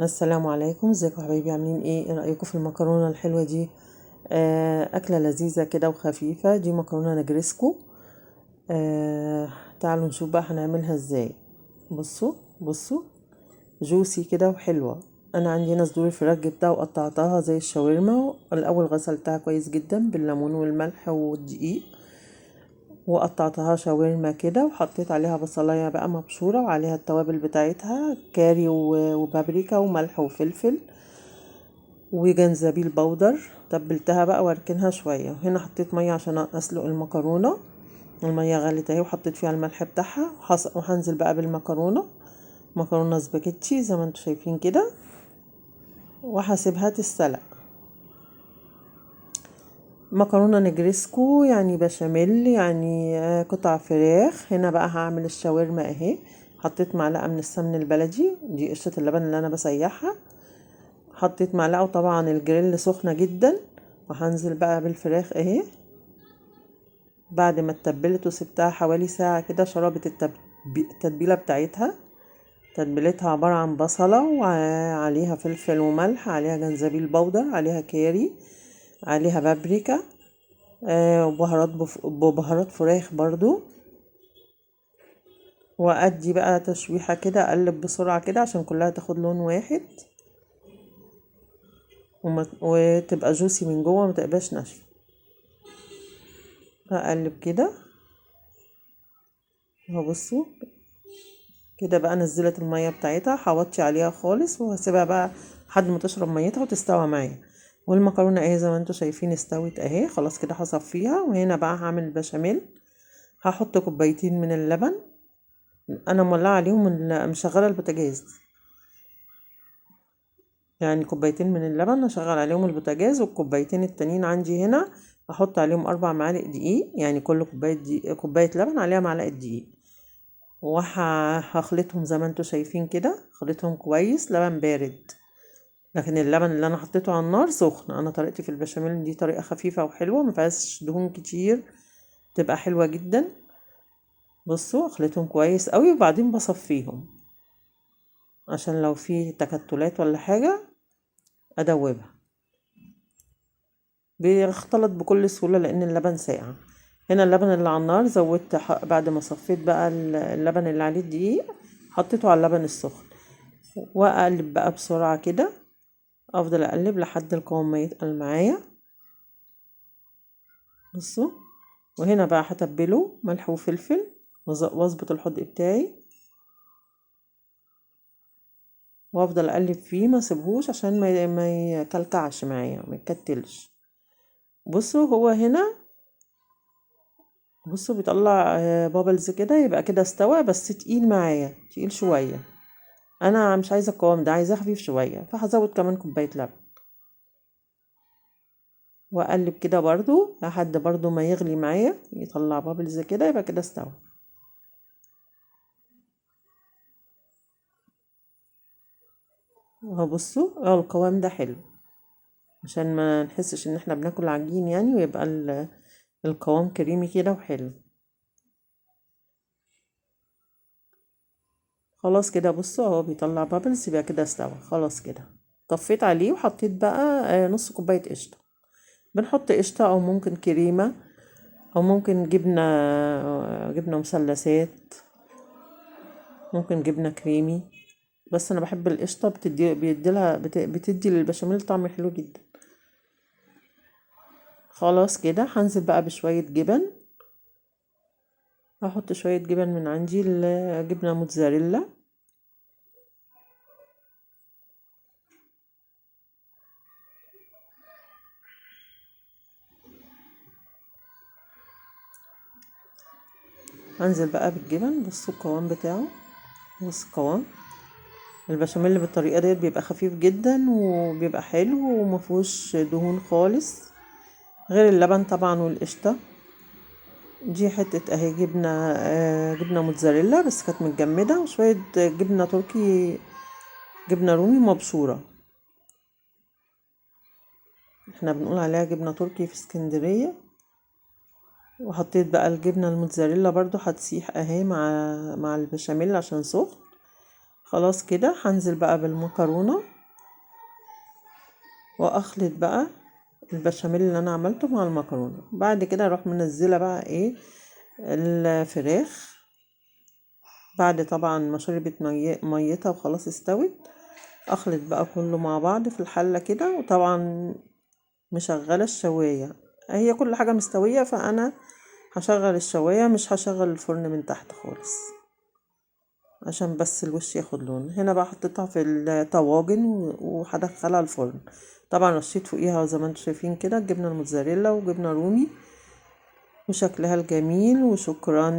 السلام عليكم، ازيكم يا حبايبي؟ عاملين ايه رأيكم في المكرونة الحلوة دي؟ أكلة لذيذة كده وخفيفة. دي مكرونة نجرسكو. آه تعالوا نشوف بقى هنعملها ازاي. بصوا بصوا، جوسي كده وحلوة. انا عندي هنا صدور الفراخ جبتها وقطعتها زي الشاورما. الاول غسلتها كويس جدا بالليمون والملح والدقيق، وقطعتها شاورما كده، وحطيت عليها بصلايه بقى مبشوره، وعليها التوابل بتاعتها كاري وبابريكا وملح وفلفل وجنزبيل بودر. تبلتها بقى واركنها شويه. هنا حطيت ميه عشان اسلق المكرونه. الميه غلت اهي، وحطيت فيها الملح بتاعها، وهنزل بقى بالمكرونه. مكرونه سباجيتي زي ما انتم شايفين كده، وهسيبها تتسلق. مكرونه نجرسكو يعني بشاميل، يعني قطع فراخ. هنا بقى هعمل الشاورما اهي. حطيت معلقه من السمن البلدي، دي قشطه اللبن اللي انا بسيحها. حطيت معلقه، وطبعا الجريل سخنه جدا. وهنزل بقى بالفراخ اهي. بعد ما اتبلت وسبتها حوالي ساعه كده، شربت التتبيله بتاعتها. تتبيلتها عباره عن بصله، وعليها فلفل وملح، عليها جنزبيل بودر، عليها كاري، عليها بابريكا، وبهارات بهارات فراخ برضو. وادي بقى تشويحة كده، اقلب بسرعة كده عشان كلها تاخد لون واحد، وتبقى جوسي من جوه، ما تبقاش ناشفة. هقلب كده. بصوا كده بقى نزلت المية بتاعتها، حوطي عليها خالص وهسيبها بقى لحد ما تشرب ميتها وتستوى معايا. والمكرونة اهي زي ما انتوا شايفين استوت اهي خلاص كده، هصفيها. وهنا بقى هعمل البشاميل. هحط كوبايتين من اللبن. انا مولعه عليهم مشغله البوتاجاز، يعني كوبايتين من اللبن هشغل عليهم البوتاجاز. والكوبايتين التانيين عندي هنا احط عليهم 4 معالق دقيق، يعني كل كوبايه دقيق كوبايه لبن عليها معلقه دقيق. وهخلطهم زي ما انتوا شايفين كده، خلطهم كويس. لبن بارد، لكن اللبن اللي انا حطيته على النار سخن. انا طريقتي في البشاميل دي طريقه خفيفه وحلوه، ما فيهاش دهون كتير، تبقى حلوه جدا. بصوا اخلطهم كويس قوي، وبعدين بصفيهم عشان لو في تكتلات ولا حاجه ادوبها. بيختلط بكل سهولة لأن اللبن ساقع. هنا اللبن اللي على النار زودت، بعد ما صفيت بقى اللبن اللي عليه الدقيق، حطيته على اللبن السخن. وأقلب بقى بسرعة كده، أفضل أقلب لحد القوام ما يتقل معايا. بصوا. وهنا بقى هتبله ملح وفلفل، واظبط الحدق بتاعي، وافضل اقلب فيه ما سيبهوش عشان ما يكلكعش معايا، ما يكتلش. بصوا هو هنا، بصوا بيطلع بابلز كده، يبقى كده استوى، بس تقيل معايا، تقيل شوية. انا مش عايزة القوام ده، عايزاه خفيف شوية، فهزود كمان كوباية لبن. واقلب كده برضو لحد برضو ما يغلي معايا، يطلع بابلز كده، يبقى كده استوى. بصوا القوام ده حلو، عشان ما نحسش ان احنا بناكل عجين يعني، ويبقى القوام كريمي كده وحلو. خلاص كده بصوا اهو بيطلع بابلز، يبقى كده استوى خلاص كده. طفيت عليه وحطيت بقى نص كوباية قشطة. بنحط قشطة او ممكن كريمة، او ممكن جبنة مثلثات، ممكن جبنة كريمي. بس انا بحب القشطة، بتدي للبشاميل طعم حلو جدا. خلاص كده هنزل بقى بشوية جبن. هحط شوية جبن من عندي، الجبنة موتزاريلا. هنزل بقى بالجبن. بصوا القوام بتاعه، بص القوام. البشاميل بالطريقة ديت بيبقى خفيف جدا، وبيبقى حلو، ومفهوش دهون خالص، غير اللبن طبعا والقشطة. دي حتة اهي جبنة، جبنة موتزاريلا بس كانت متجمدة، وشوية جبنة تركي، جبنة رومي مبشورة. احنا بنقول عليها جبنة تركي في اسكندرية. وحطيت بقى الجبنة الموتزاريلا برضو هتسيح اهي مع البشاميل عشان سخن. خلاص كده هنزل بقى بالمكرونة واخلط بقى البشاميل اللي انا عملته مع المكرونة. بعد كده اروح منزلة بقى ايه الفراخ بعد طبعا ما شربت ميتها وخلاص استوت. اخلط بقى كله مع بعض في الحلة كده، وطبعا مشغلة الشواية، هي كل حاجة مستوية، فانا هشغل الشواية مش هشغل الفرن من تحت خالص عشان بس الوش ياخد لون. هنا بقى حطيتها في الطواجن وهدخلها الفرن. طبعا رشيت فوقيها زي ما انتم شايفين كده جبنة الموتزاريلا وجبنة رومي، وشكلها الجميل. وشكرا.